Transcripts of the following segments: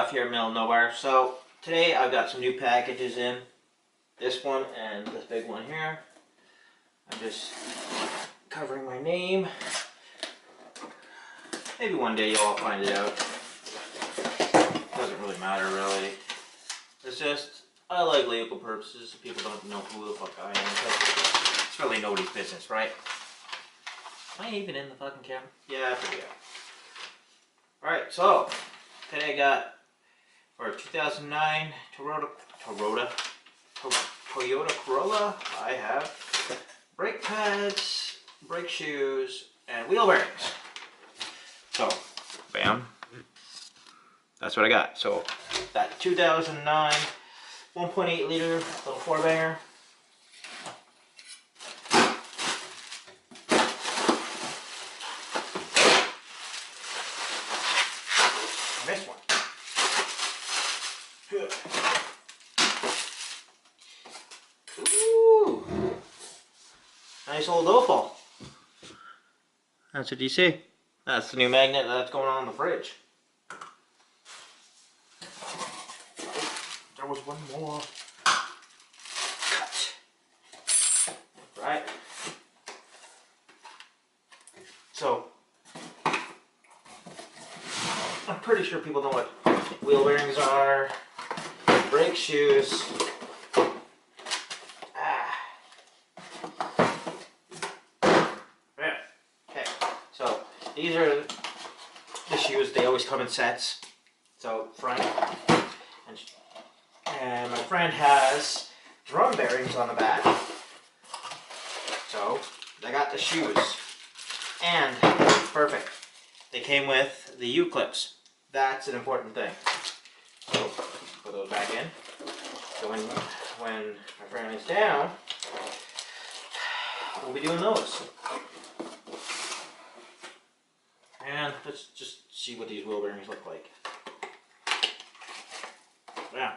Duff here, middle of nowhere. So today I've got some new packages in. This one and this big one here. I'm just covering my name. Maybe one day you'll all find it out. Doesn't really matter really. It's just, I like legal purposes so people don't know who the fuck I am. It's really nobody's business, right? Am I even in the fucking camera? Yeah, I forget. Alright, so today I got for a 2009 Toyota Corolla, I have brake pads, brake shoes, and wheel bearings. So, bam. That's what I got. So, that 2009 1.8 liter little 4-banger. Missed one. Good. Ooh. Nice old opal. That's what you see. That's the new magnet that's going on the fridge. There was one more. Cut. Right. So, I'm pretty sure people know what wheel bearings are, brake shoes. Yeah. Okay. So these are the shoes. They always come in sets. So front and my friend has drum bearings on the back. So I got the shoes and perfect. They came with the U-clips. That's an important thing. So put those back in. So when my friend is down, we'll be doing those. And let's just see what these wheel bearings look like. Yeah.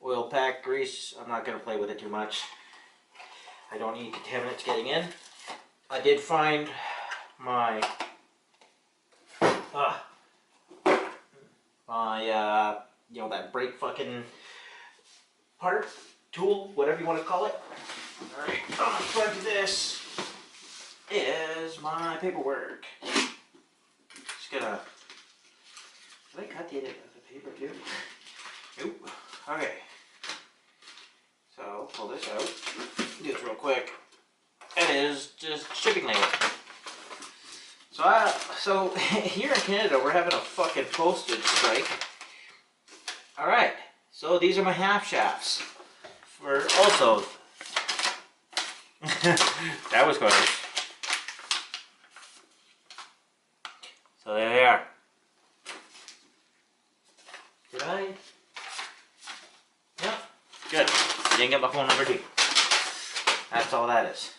Oil pack, grease, I'm not going to play with it too much. I don't need contaminants getting in. I did find my you know, that brake fucking part, tool, whatever you want to call it. Alright, on the front of this is my paperwork. Just gonna, did I cut the paper too? Nope. Okay. So, pull this out. Do this real quick. It is just shipping label. So here in Canada, we're having a fucking postage strike. Alright, so these are my half shafts. For also, that was good. So there they are. Did I? Yeah, good. You didn't get my phone number too. That's all that is.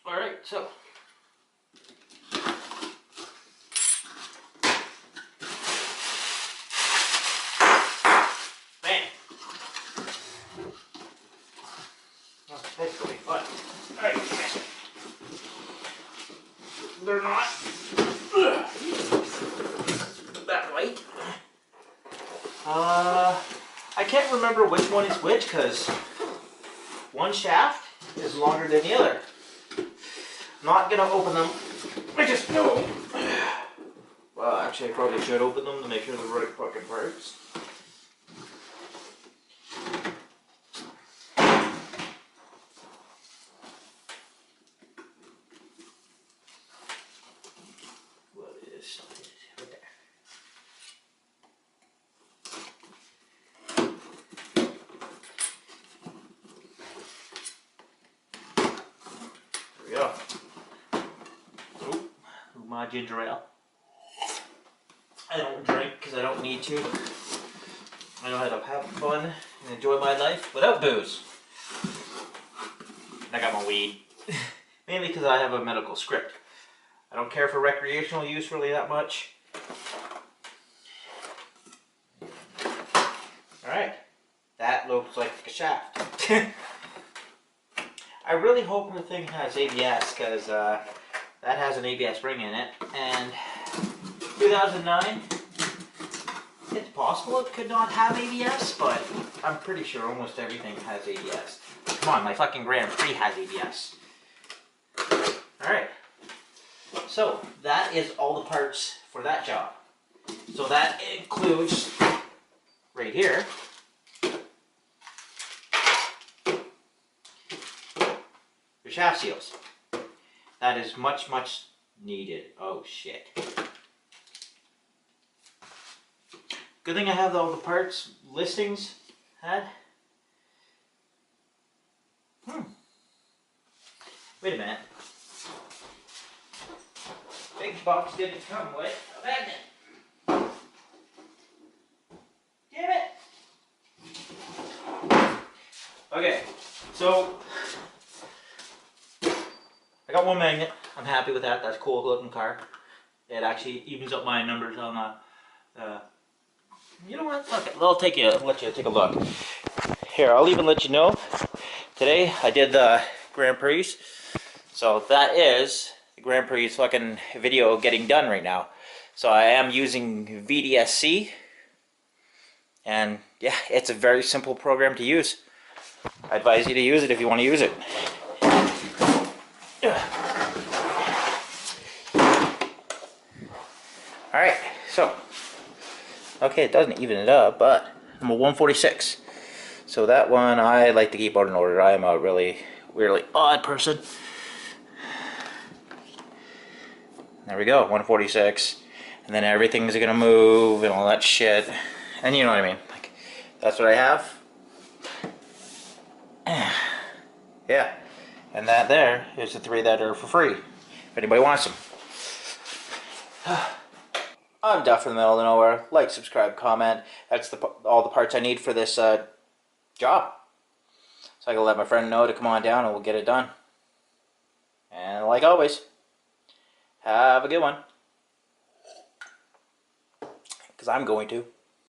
Alright, so bam. Oh, that's gonna be fun. Alright, they're not that light. I can't remember which one is which because one shaft is longer than the other. Not gonna open them. I just know. Well, actually, I probably should open them to make sure they're the right fucking parts. What is something right there? There we go. My ginger ale. I don't drink because I don't need to. I know how to have fun and enjoy my life without booze. I got my weed. Mainly because I have a medical script. I don't care for recreational use really that much. Alright. That looks like a shaft. I really hope the thing has ABS because that has an ABS spring in it, and 2009. It's possible it could not have ABS, but I'm pretty sure almost everything has ABS. Come on, my fucking Grand Prix has ABS. Alright. So, that is all the parts for that job. So that includes, right here, your shaft seals. That is much, much needed. Oh shit. Good thing I have all the parts listings had. Wait a minute. Big box didn't come with a magnet. Damn it! Okay, so I got one magnet. I'm happy with that. That's a cool looking car. It actually evens up my numbers on the. You know what? Fuck it. I'll let you take a look. Here, I'll even let you know. Today I did the Grand Prix, so that is the Grand Prix fucking video getting done right now. So I am using VDSC, and yeah, it's a very simple program to use. I advise you to use it if you want to use it. Alright, so, okay, it doesn't even it up, but I'm a 146. So that one I like to keep out in order. I am a really odd person. There we go, 146. And then everything's gonna move and all that shit. And you know what I mean. Like, that's what I have. Yeah. And that there is the 3 that are for free. If anybody wants them. I'm Duff from the middle of nowhere. Like, subscribe, comment. That's all the parts I need for this job. So I can let my friend know to come on down and we'll get it done. And like always, have a good one. Because I'm going to.